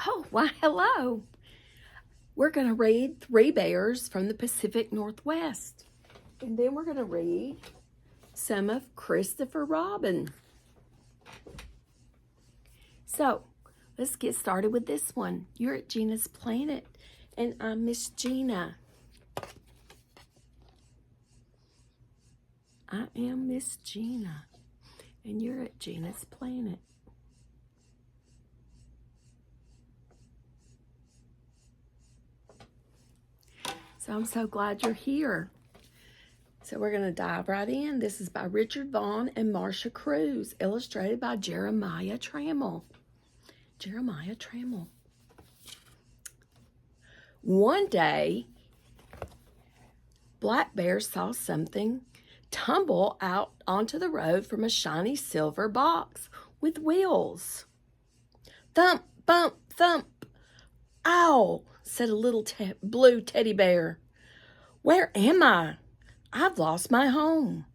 Oh, why, hello. We're going to read Three Bears from the Pacific Northwest. And then we're going to read some of Christopher Robin. So, let's get started with this one. You're at Gina's Planet, and I'm Miss Gina. I am Miss Gina, and you're at Gina's Planet. So I'm so glad you're here. So we're going to dive right in. This is by Richard Vaughan and Marcia Cruz, illustrated by Jeremiah Trammel. Jeremiah Trammel. One day, Black Bear saw something tumble out onto the road from a shiny silver box with wheels. Thump, bump, thump. Ow, said a little blue teddy bear. Where am I? I've lost my home.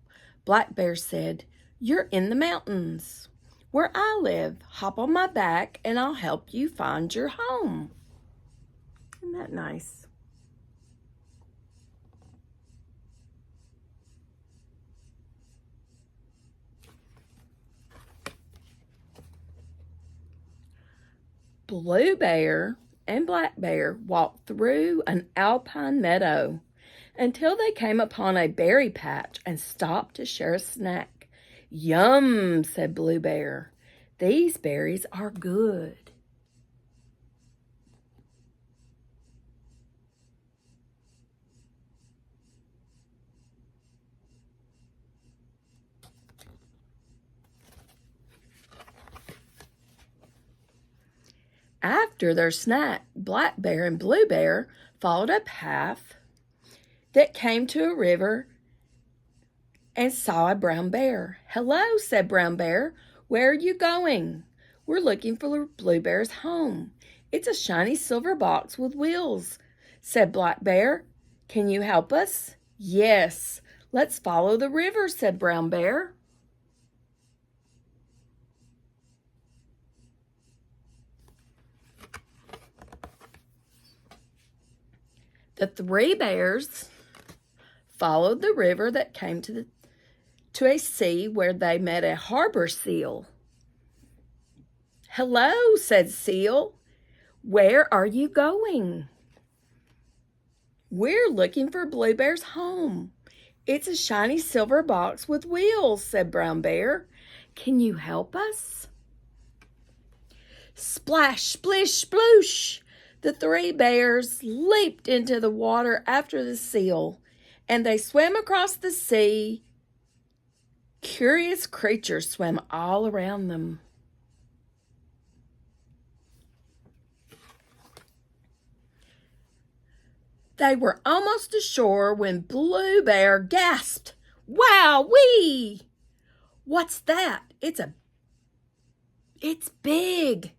Black Bear said, You're in the mountains. Where I live, hop on my back and I'll help you find your home. Isn't that nice? Blue Bear and Black Bear walked through an alpine meadow until they came upon a berry patch and stopped to share a snack. Yum, said Blue Bear. These berries are good. After their snack, Black Bear and Blue Bear followed a path that came to a river and saw a brown bear. Hello, said Brown Bear. Where are you going? We're looking for Blue Bear's home. It's a shiny silver box with wheels, said Black Bear. Can you help us? Yes. Let's follow the river, said Brown Bear. The three bears followed the river that came to a sea where they met a harbor seal. Hello, said Seal. Where are you going? We're looking for Blue Bear's home. It's a shiny silver box with wheels, said Brown Bear. Can you help us? Splash, splish, sploosh! The three bears leaped into the water after the seal, and they swam across the sea. Curious creatures swam all around them. They were almost ashore when Blue Bear gasped, Wow-wee! What's that? It's big.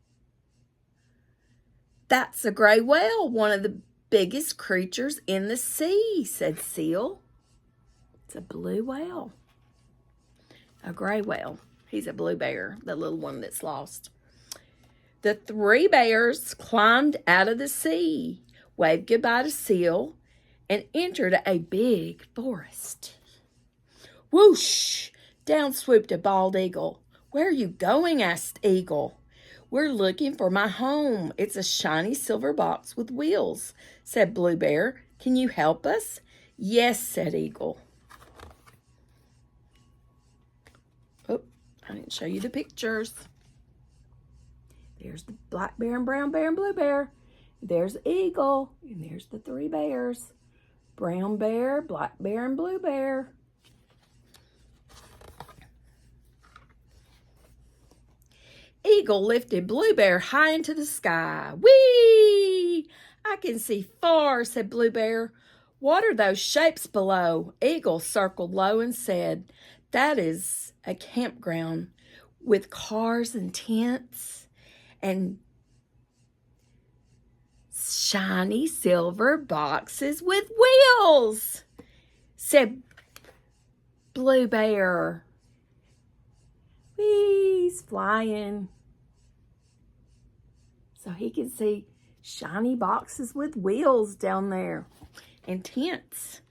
That's a gray whale, one of the biggest creatures in the sea, said Seal. It's a blue whale. A gray whale. He's a blue bear, the little one that's lost. The three bears climbed out of the sea, waved goodbye to Seal, and entered a big forest. Whoosh! Down swooped a bald eagle. Where are you going? Asked Eagle. We're looking for my home. It's a shiny silver box with wheels, said Blue Bear. Can you help us? Yes, said Eagle. Oh, I didn't show you the pictures. There's the Black Bear and Brown Bear and Blue Bear. There's Eagle, and there's the three bears. Brown Bear, Black Bear, and Blue Bear. Eagle lifted Blue Bear high into the sky. Whee! I can see far, said Blue Bear. What are those shapes below? Eagle circled low and said, That is a campground with cars and tents and shiny silver boxes with wheels, said Blue Bear. Whee, he's flying. so he can see shiny boxes with wheels down there and tents.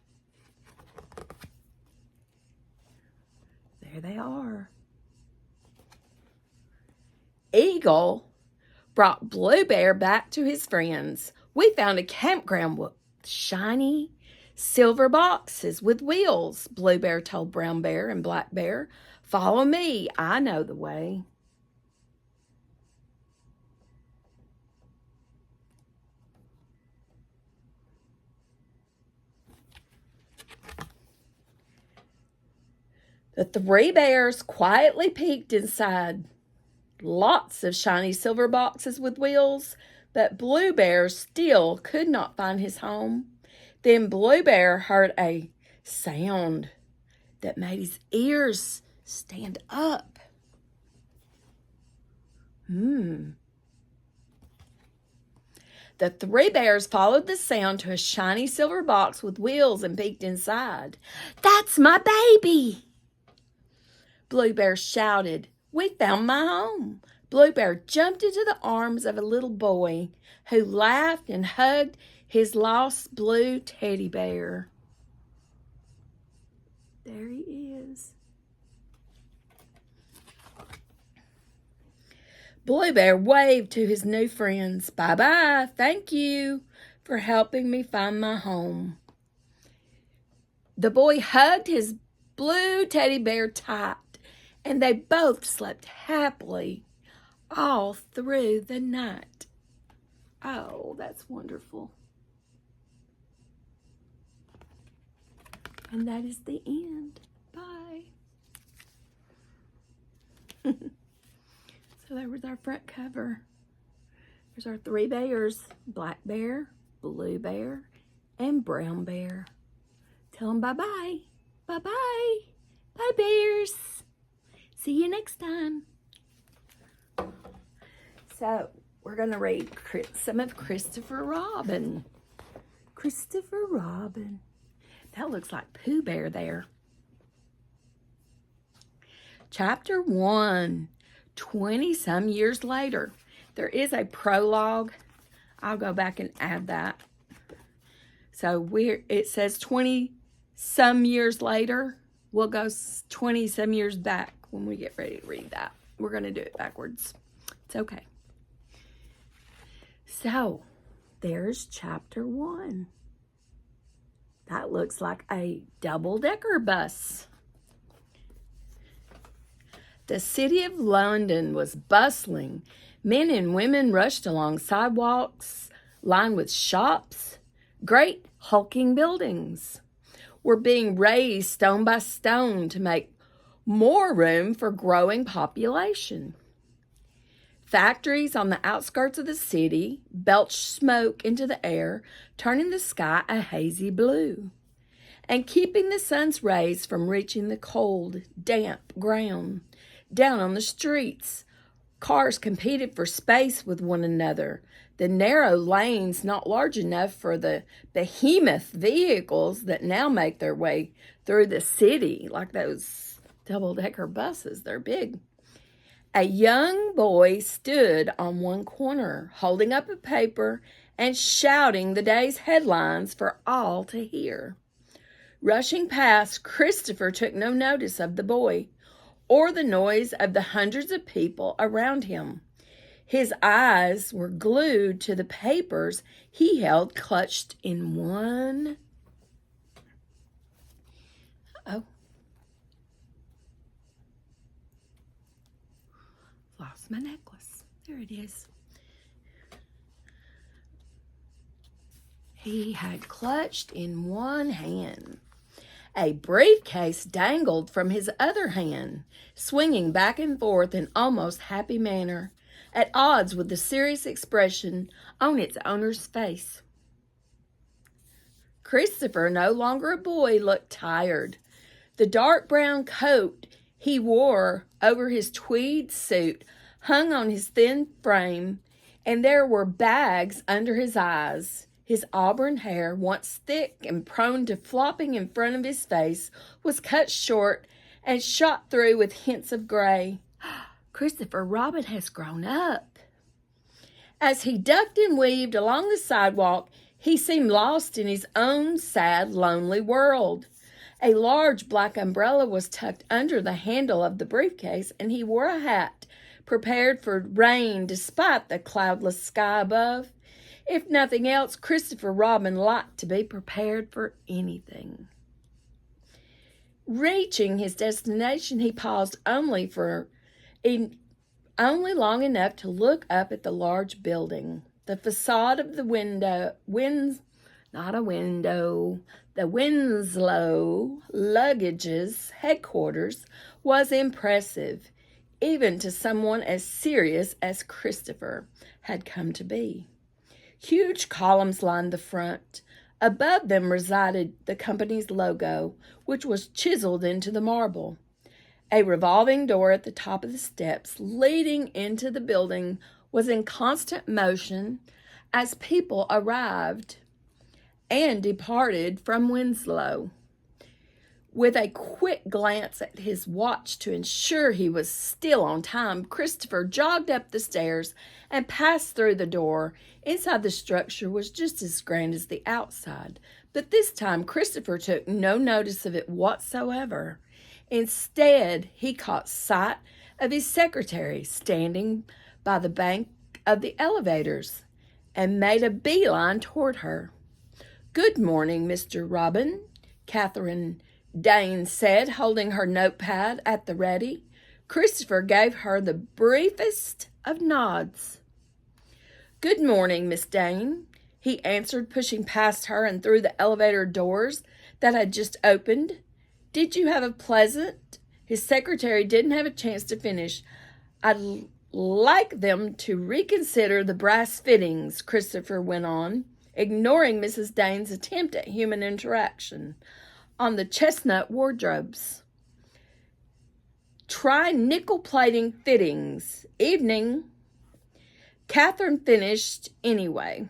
There they are. Eagle brought Blue Bear back to his friends. We found a campground with shiny silver boxes with wheels, Blue Bear told Brown Bear and Black Bear. Follow me, I know the way. The three bears quietly peeked inside. Lots of shiny silver boxes with wheels, but Blue Bear still could not find his home. Then Blue Bear heard a sound that made his ears stand up. The three bears followed the sound to a shiny silver box with wheels and peeked inside. That's my baby! Blue Bear shouted. We found my home. Blue Bear jumped into the arms of a little boy who laughed and hugged his lost blue teddy bear. There he is. Blue Bear waved to his new friends. Bye-bye. Thank you for helping me find my home. The boy hugged his blue teddy bear tight, and they both slept happily all through the night. Oh, that's wonderful. And that is the end. Bye. So there was our front cover. There's our three bears, Black Bear, Blue Bear, and Brown Bear. Tell them bye-bye. Bye-bye. Bye, bears. See you next time. So, we're going to read some of Christopher Robin. Christopher Robin. That looks like Pooh Bear there. Chapter 1, 20-some years later. There is a prologue. I'll go back and add that. So, it says 20-some years later. We'll go 20-some years back when we get ready to read that. We're going to do it backwards. It's okay. So, there's chapter 1. That looks like a double-decker bus. The city of London was bustling. Men and women rushed along sidewalks lined with shops. Great hulking buildings were being raised stone by stone to make more room for growing population. Factories on the outskirts of the city belched smoke into the air, turning the sky a hazy blue and keeping the sun's rays from reaching the cold, damp ground. Down on the streets, cars competed for space with one another. The narrow lanes not large enough for the behemoth vehicles that now make their way through the city, like those double-decker buses. They're big. A young boy stood on one corner, holding up a paper and shouting the day's headlines for all to hear. Rushing past, Christopher took no notice of the boy or the noise of the hundreds of people around him. His eyes were glued to the papers he held clutched in one. Lost my necklace. There it is. He had clutched in one hand. A briefcase dangled from his other hand, swinging back and forth in almost happy manner, at odds with the serious expression on its owner's face. Christopher, no longer a boy, looked tired. The dark brown coat he wore over his tweed suit hung on his thin frame, and there were bags under his eyes. His auburn hair, once thick and prone to flopping in front of his face, was cut short and shot through with hints of gray. Christopher Robin has grown up. As he ducked and weaved along the sidewalk, he seemed lost in his own sad, lonely world. A large black umbrella was tucked under the handle of the briefcase, and he wore a hat, prepared for rain despite the cloudless sky above. If nothing else, Christopher Robin liked to be prepared for anything. Reaching his destination, he paused only long enough to look up at the large building. The facade of the the Winslow Luggage's headquarters was impressive, even to someone as serious as Christopher had come to be. Huge columns lined the front. Above them resided the company's logo, which was chiseled into the marble. A revolving door at the top of the steps leading into the building was in constant motion as people arrived and departed from Winslow. With a quick glance at his watch to ensure he was still on time, Christopher jogged up the stairs and passed through the door. Inside the structure was just as grand as the outside, but this time Christopher took no notice of it whatsoever. Instead, he caught sight of his secretary standing by the bank of the elevators and made a beeline toward her. "Good morning, Mr. Robin," Catherine Dane said, holding her notepad at the ready. Christopher gave her the briefest of nods. "Good morning, Miss Dane," he answered, pushing past her and through the elevator doors that had just opened. "Did you have a pleasant—" His secretary didn't have a chance to finish. "I'd like them to reconsider the brass fittings," Christopher went on, ignoring Mrs. Dane's attempt at human interaction, "on the chestnut wardrobes. Try nickel plating fittings. Evening." Catherine finished anyway.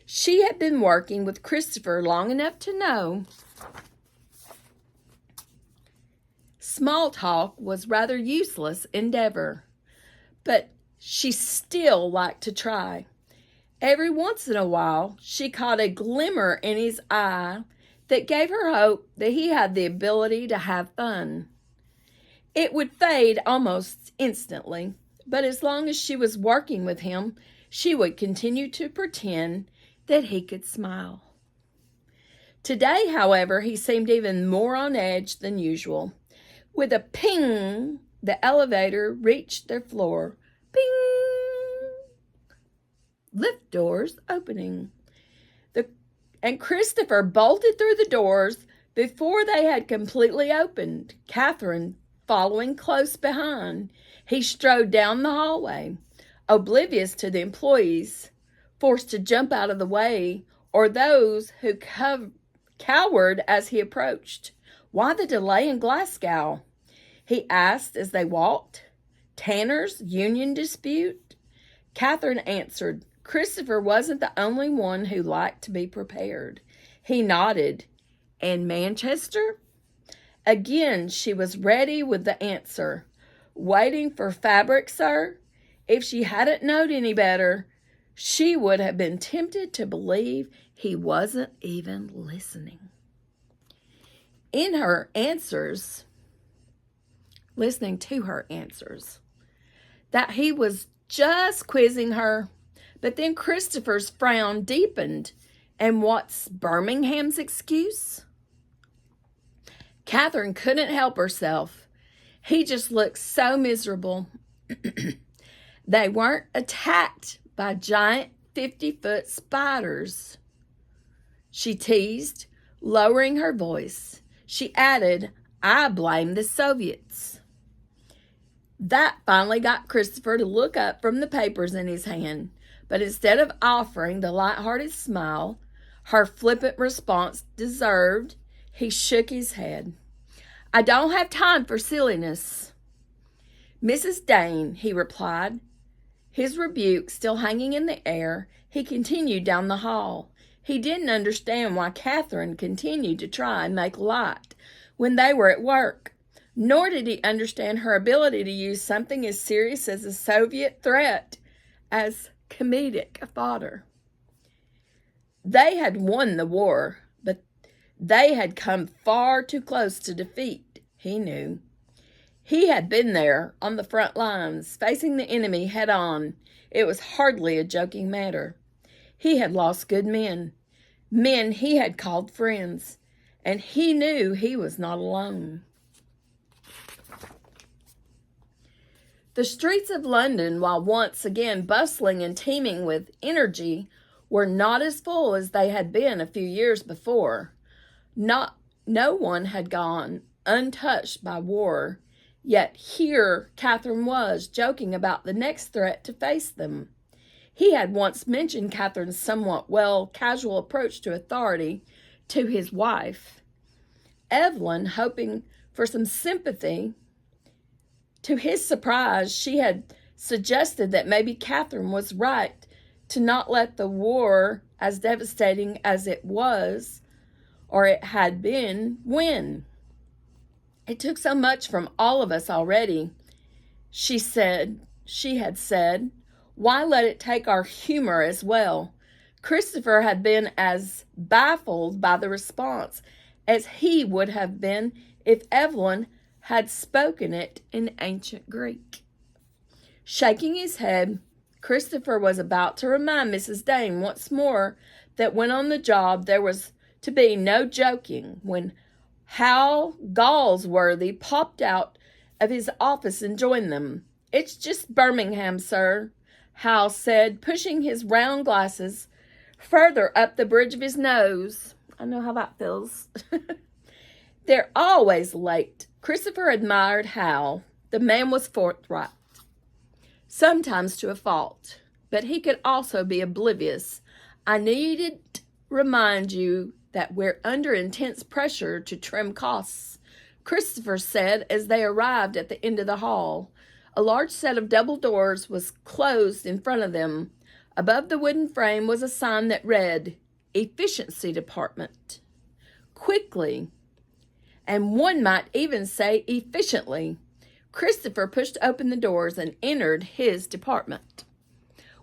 She had been working with Christopher long enough to know small talk was rather useless endeavor, but she still liked to try. Every once in a while, she caught a glimmer in his eye that gave her hope that he had the ability to have fun. It would fade almost instantly, but as long as she was working with him, she would continue to pretend that he could smile. Today, however, he seemed even more on edge than usual. With a ping, the elevator reached their floor. Ping! Lift doors opening. And Christopher bolted through the doors before they had completely opened, Catherine following close behind. He strode down the hallway, oblivious to the employees forced to jump out of the way or those who cowered as he approached. "Why the delay in Glasgow?" he asked as they walked. "Tanner's union dispute?" Catherine answered. Christopher wasn't the only one who liked to be prepared. He nodded. "And Manchester?" Again, she was ready with the answer. "Waiting for fabric, sir?" If she hadn't known any better, she would have been tempted to believe he wasn't even listening. In her answers, listening to her answers, that he was just quizzing her. But then Christopher's frown deepened. And what's Birmingham's excuse? Catherine couldn't help herself. He just looked so miserable. They weren't attacked by giant 50-foot spiders, she teased, lowering her voice. She added, "I blame the Soviets." That finally got Christopher to look up from the papers in his hand. But instead of offering the light-hearted smile her flippant response deserved, he shook his head. "I don't have time for silliness." "Mrs. Dane," he replied. His rebuke still hanging in the air, he continued down the hall. He didn't understand why Catherine continued to try and make light when they were at work, nor did he understand her ability to use something as serious as a Soviet threat as comedic fodder. They had won the war, but they had come far too close to defeat, he knew. He had been there on the front lines, facing the enemy head on. It was hardly a joking matter. He had lost good men he had called friends, and he knew he was not alone. The streets of London, while once again bustling and teeming with energy, were not as full as they had been a few years before. No one had gone untouched by war, yet here Catherine was, joking about the next threat to face them. He had once mentioned Catherine's somewhat casual approach to authority to his wife. Evelyn, hoping for some sympathy, to his surprise, she had suggested that maybe Catherine was right to not let the war, as devastating as it was, or it had been, win. It took so much from all of us already, she had said. Why let it take our humor as well? Christopher had been as baffled by the response as he would have been if Evelyn had spoken it in ancient Greek. Shaking his head, Christopher was about to remind Mrs. Dane once more that when on the job there was to be no joking, when Hal Galsworthy popped out of his office and joined them. "It's just Birmingham, sir," Hal said, pushing his round glasses further up the bridge of his nose. I know how that feels. "They're always late." Christopher admired Hal. The man was forthright, sometimes to a fault, but he could also be oblivious. "I needn't remind you that we're under intense pressure to trim costs," Christopher said as they arrived at the end of the hall. A large set of double doors was closed in front of them. Above the wooden frame was a sign that read, "Efficiency Department." Quickly, and one might even say efficiently, Christopher pushed open the doors and entered his department.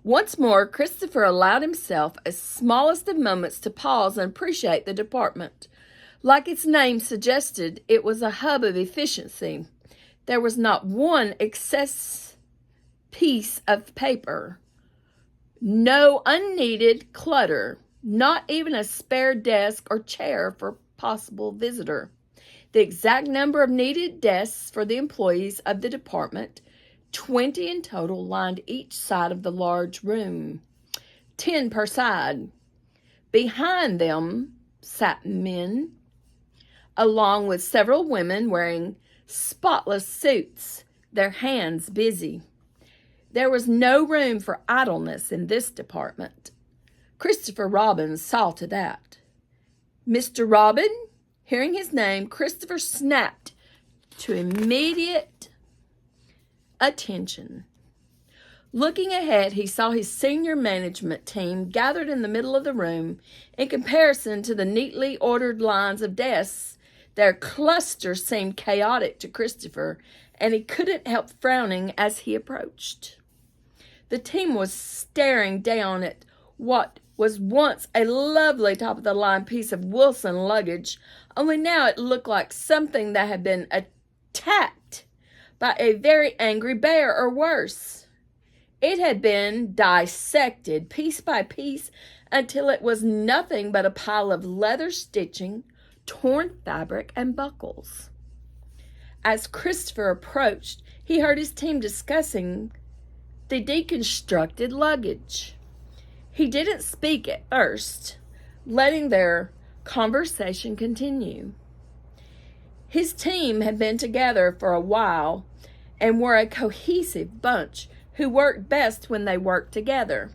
Once more, Christopher allowed himself a smallest of moments to pause and appreciate the department. Like its name suggested, it was a hub of efficiency. There was not one excess piece of paper, no unneeded clutter, not even a spare desk or chair for possible visitor. The exact number of needed desks for the employees of the department, 20 in total, lined each side of the large room, 10 per side. Behind them sat men, along with several women wearing spotless suits, their hands busy. There was no room for idleness in this department. Christopher Robin saw to that. "Mr. Robin?" Hearing his name, Christopher snapped to immediate attention. Looking ahead, he saw his senior management team gathered in the middle of the room. In comparison to the neatly ordered lines of desks, their cluster seemed chaotic to Christopher, and he couldn't help frowning as he approached. The team was staring down at what was once a lovely top-of-the-line piece of Wilson luggage, only now it looked like something that had been attacked by a very angry bear, or worse. It had been dissected piece by piece until it was nothing but a pile of leather stitching, torn fabric, and buckles. As Christopher approached, he heard his team discussing the deconstructed luggage. He didn't speak at first, letting their conversation continue. His team had been together for a while and were a cohesive bunch who worked best when they worked together,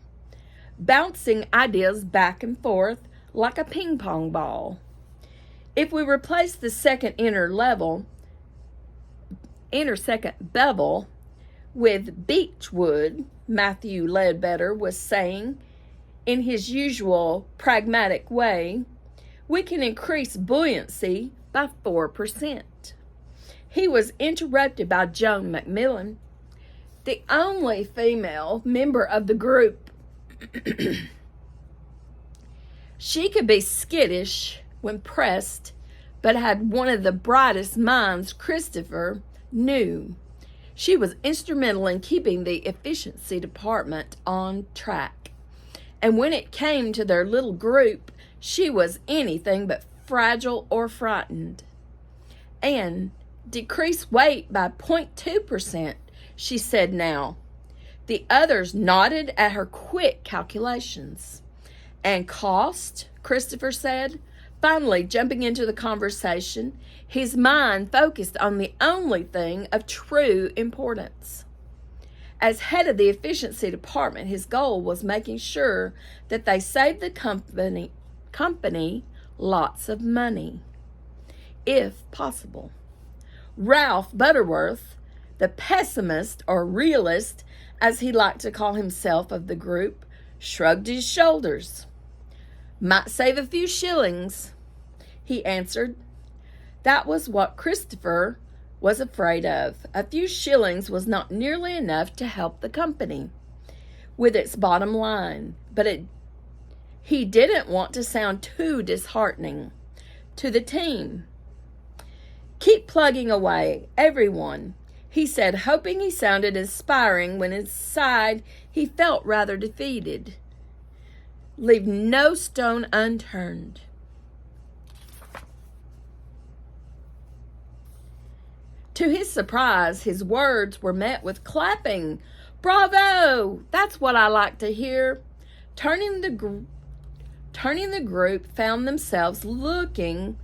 bouncing ideas back and forth like a ping-pong ball. If we replace the second second bevel with beechwood, Matthew Ledbetter was saying in his usual pragmatic way, we can increase buoyancy by 4%. He was interrupted by Joan McMillan, the only female member of the group She could be skittish when pressed, but had one of the brightest minds Christopher knew. She was instrumental in keeping the efficiency department on track. And when it came to their little group, she was anything but fragile or frightened. And decreased weight by 0.2%, she said now. The others nodded at her quick calculations. And cost, Christopher said, finally jumping into the conversation, his mind focused on the only thing of true importance. As head of the efficiency department, his goal was making sure that they saved the company lots of money, if possible. Ralph Butterworth, the pessimist or realist, as he liked to call himself of the group, shrugged his shoulders. Might save a few shillings, he answered. That was what Christopher was afraid of. A few shillings was not nearly enough to help the company with its bottom line, but he didn't want to sound too disheartening to the team. Keep plugging away, everyone, he said, hoping he sounded inspiring when inside he felt rather defeated. Leave no stone unturned. To his surprise, his words were met with clapping. Bravo! That's what I like to hear. Turning the group found themselves looking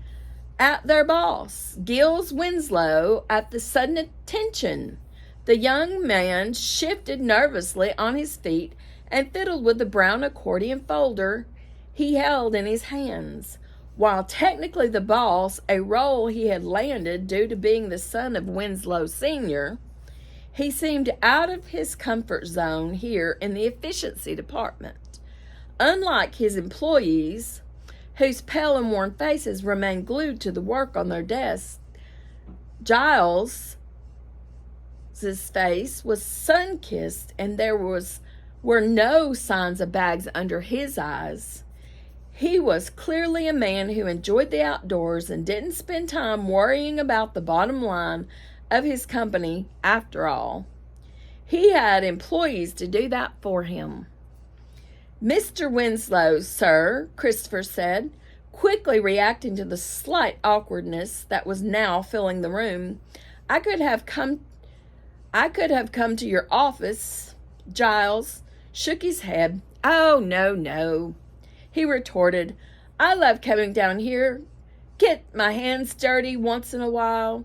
at their boss, Gills Winslow, at the sudden attention. The young man shifted nervously on his feet and fiddled with the brown accordion folder he held in his hands. While technically the boss, a role he had landed due to being the son of Winslow Sr., he seemed out of his comfort zone here in the efficiency department. Unlike his employees, whose pale and worn faces remained glued to the work on their desks, Giles's face was sun-kissed, and there were no signs of bags under his eyes. He was clearly a man who enjoyed the outdoors and didn't spend time worrying about the bottom line of his company after all. He had employees to do that for him. Mr. Winslow, sir, Christopher said, quickly reacting to the slight awkwardness that was now filling the room. I could have come to your office. Giles shook his head. Oh, no, he retorted. I love coming down here, get my hands dirty once in a while.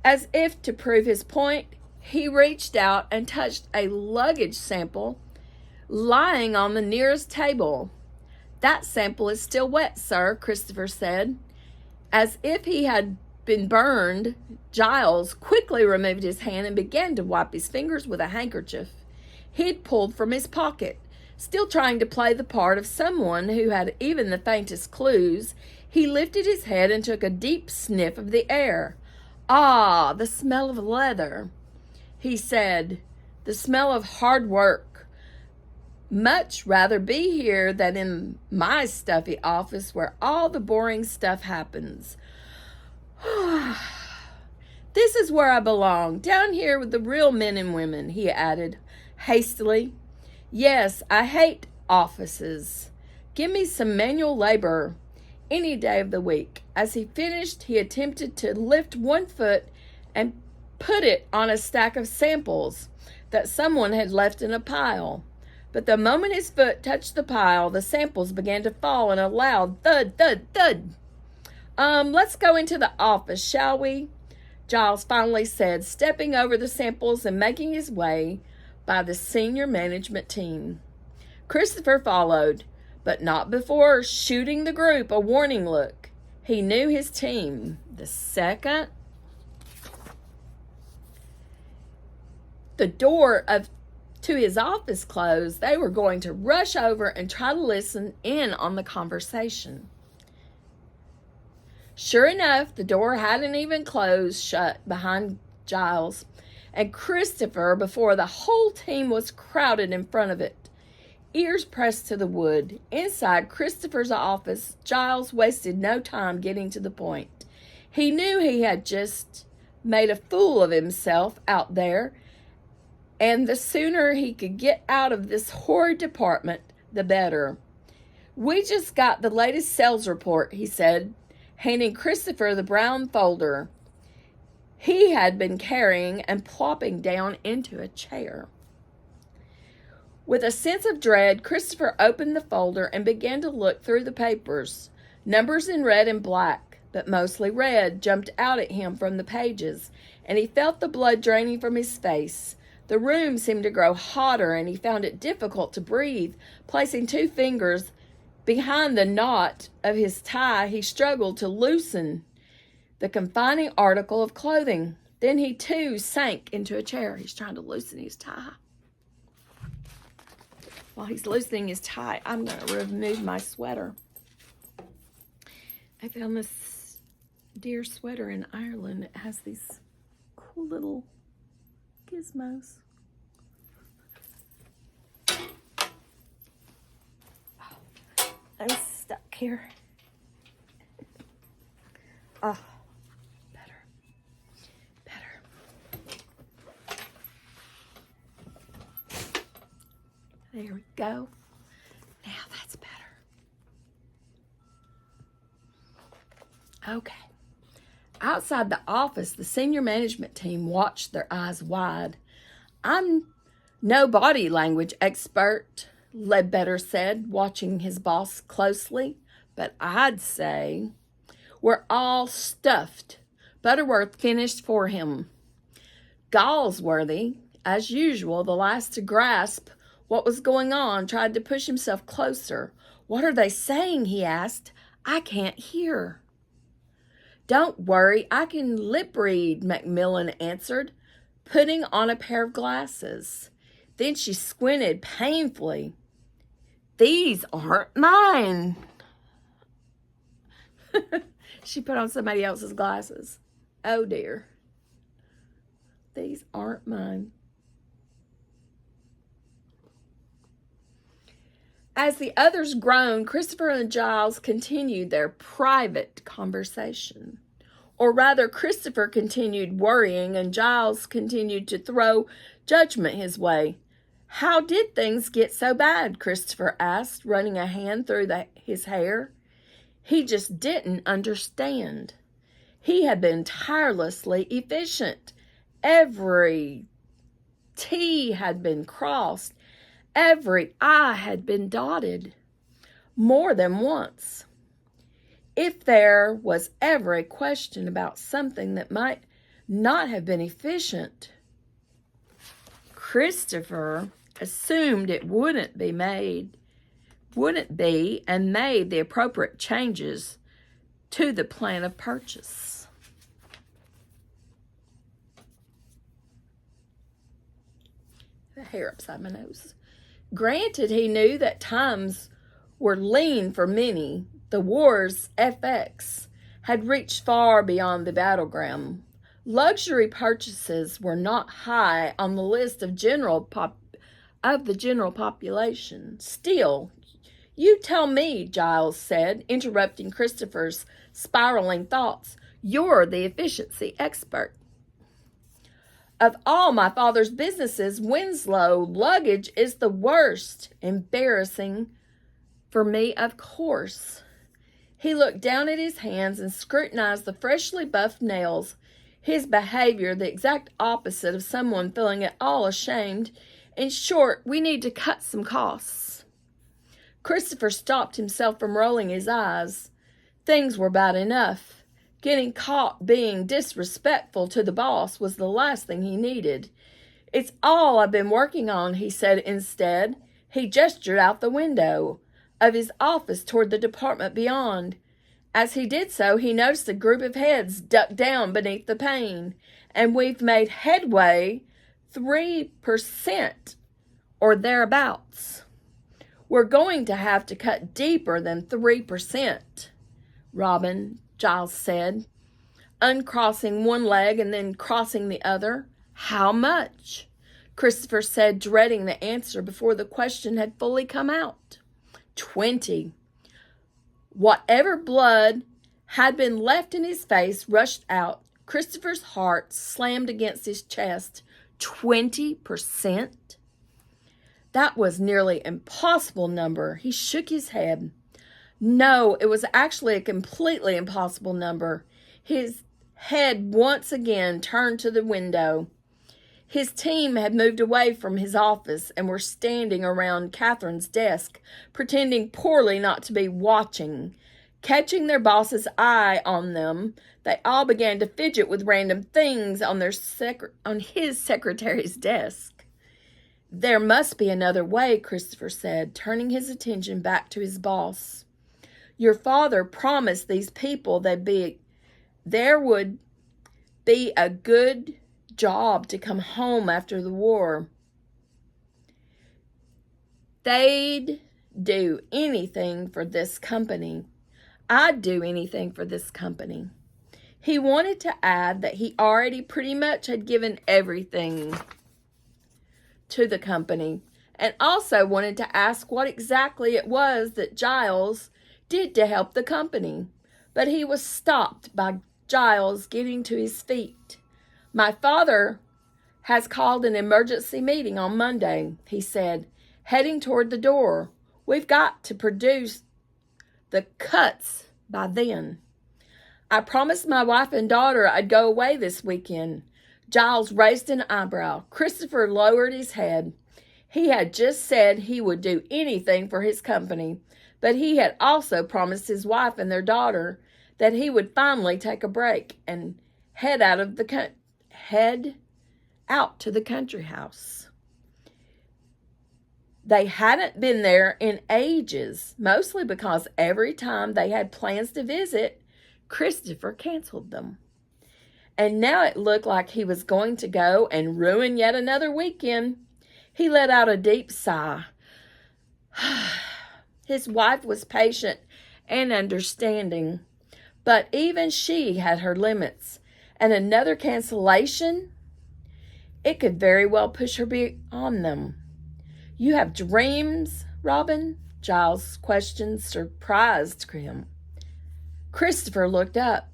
As if to prove his point, he reached out and touched a luggage sample lying on the nearest table. That sample is still wet, sir, Christopher said. As if he had been burned, Giles quickly removed his hand and began to wipe his fingers with a handkerchief he'd pulled from his pocket. Still trying to play the part of someone who had even the faintest clues, he lifted his head and took a deep sniff of the air. Ah, the smell of leather, he said. The smell of hard work. Much rather be here than in my stuffy office where all the boring stuff happens. This is where I belong, down here with the real men and women, he added hastily. Yes, I hate offices. Give me some manual labor any day of the week. As he finished, he attempted to lift one foot and put it on a stack of samples that someone had left in a pile. But the moment his foot touched the pile, the samples began to fall in a loud thud, thud, thud. Let's go into the office, shall we? Giles finally said, stepping over the samples and making his way by the senior management team. Christopher followed, but not before shooting the group a warning look. He knew his team. The second the door to his office closed, they were going to rush over and try to listen in on the conversation. Sure enough, the door hadn't even closed shut behind Giles and Christopher before the whole team was crowded in front of it. ears pressed to the wood. Inside Christopher's office, Giles wasted no time getting to the point. He knew he had just made a fool of himself out there, and the sooner he could get out of this horrid department, the better. "We just got the latest sales report," he said, handing Christopher the brown folder he had been carrying and plopping down into a chair. With a sense of dread, Christopher opened the folder and began to look through the papers. Numbers in red and black, but mostly red, jumped out at him from the pages, and he felt the blood draining from his face. The room seemed to grow hotter, and he found it difficult to breathe. Placing 2 fingers behind the knot of his tie, he struggled to loosen the confining article of clothing. Then he, too, sank into a chair. He's trying to loosen his tie. While he's loosening his tie, I'm going to remove my sweater. I found this deer sweater in Ireland. It has these cool little gizmos. I'm stuck here. Oh, better. There we go. Now that's better. Okay. Outside the office, the senior management team watched their eyes wide. "I'm no body language expert," Ledbetter said, watching his boss closely, "but I'd say we're all stuffed." Butterworth finished for him. Galsworthy, as usual, the last to grasp what was going on, tried to push himself closer. "What are they saying?" he asked. "I can't hear." "Don't worry, I can lip read," Macmillan answered, putting on a pair of glasses. Then she squinted painfully. "These aren't mine." She put on somebody else's glasses. Oh dear. "These aren't mine." As the others groaned, Christopher and Giles continued their private conversation. Or rather, Christopher continued worrying and Giles continued to throw judgment his way. "How did things get so bad?" Christopher asked, running a hand through his hair. He just didn't understand. He had been tirelessly efficient. Every T had been crossed. Every I had been dotted. More than once. If there was ever a question about something that might not have been efficient, Christopher assumed it wouldn't be, and made the appropriate changes to the plan of purchase. The hair upside my nose. Granted, he knew that times were lean for many. The war's effects had reached far beyond the battleground. Luxury purchases were not high on the list of the general population. Still, "You tell me," Giles said, interrupting Christopher's spiraling thoughts. "You're the efficiency expert." "Of all my father's businesses, Winslow luggage is the worst. Embarrassing for me, of course." He looked down at his hands and scrutinized the freshly buffed nails, his behavior the exact opposite of someone feeling at all ashamed. "In short, we need to cut some costs." Christopher stopped himself from rolling his eyes. Things were bad enough. Getting caught being disrespectful to the boss was the last thing he needed. "It's all I've been working on," he said instead. He gestured out the window of his office toward the department beyond. As he did so, he noticed a group of heads duck down beneath the pane. "And we've made headway 3% or thereabouts." "We're going to have to cut deeper than 3%, Robin," Giles said, uncrossing one leg and then crossing the other. "How much?" Christopher said, dreading the answer before the question had fully come out. 20. Whatever blood had been left in his face rushed out. Christopher's heart slammed against his chest. 20%? That was nearly an impossible number. He shook his head. No, it was actually a completely impossible number. His head once again turned to the window. His team had moved away from his office and were standing around Catherine's desk, pretending poorly not to be watching. Catching their boss's eye on them, they all began to fidget with random things on his secretary's desk. There must be another way, Christopher said, turning his attention back to his boss. Your father promised these people there would be a good job to come home after the war. They'd do anything for this company. I'd do anything for this company. He wanted to add that he already pretty much had given everything to the company, and also wanted to ask what exactly it was that Giles did to help the company. But he was stopped by Giles getting to his feet. My father has called an emergency meeting on Monday, he said, heading toward the door. We've got to produce the cuts by then. I promised my wife and daughter I'd go away this weekend. Giles raised an eyebrow. Christopher lowered his head. He had just said he would do anything for his company, but he had also promised his wife and their daughter that he would finally take a break and head out to the country house. They hadn't been there in ages, mostly because every time they had plans to visit, Christopher canceled them. And now it looked like he was going to go and ruin yet another weekend. He let out a deep sigh. His wife was patient and understanding, but even she had her limits. And another cancellation? It could very well push her beyond them. You have dreams, Robin? Giles' question surprised him. Christopher looked up,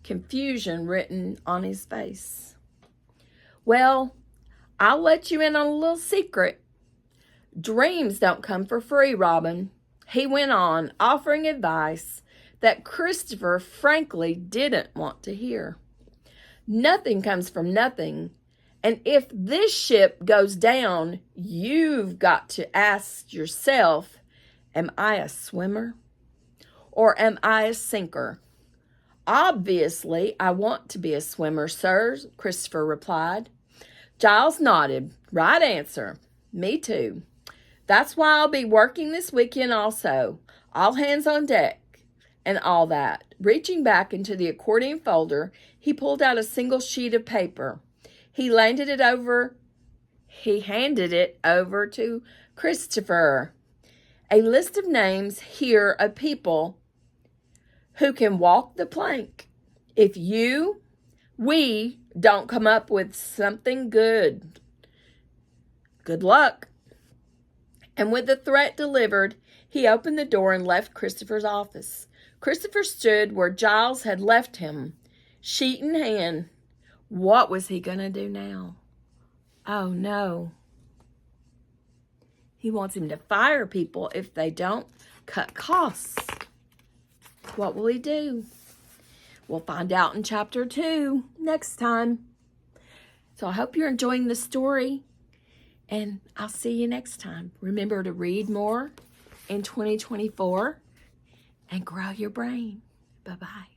confusion written on his face. Well, I'll let you in on a little secret. Dreams don't come for free, Robin. He went on, offering advice that Christopher frankly didn't want to hear. Nothing comes from nothing. And if this ship goes down, you've got to ask yourself, am I a swimmer or am I a sinker? Obviously, I want to be a swimmer, sir, Christopher replied. Giles nodded. Right answer. Me too. That's why I'll be working this weekend also. All hands on deck and all that. Reaching back into the accordion folder, he pulled out a single sheet of paper. He handed it over to Christopher. A list of names here of people who can walk the plank. If we don't come up with something good. Good luck. And with the threat delivered, he opened the door and left Christopher's office. Christopher stood where Giles had left him, sheet in hand. What was he going to do now? Oh, no. He wants him to fire people if they don't cut costs. What will he do? We'll find out in chapter 2 next time. So I hope you're enjoying the story, and I'll see you next time. Remember to read more in 2024 and grow your brain. Bye-bye.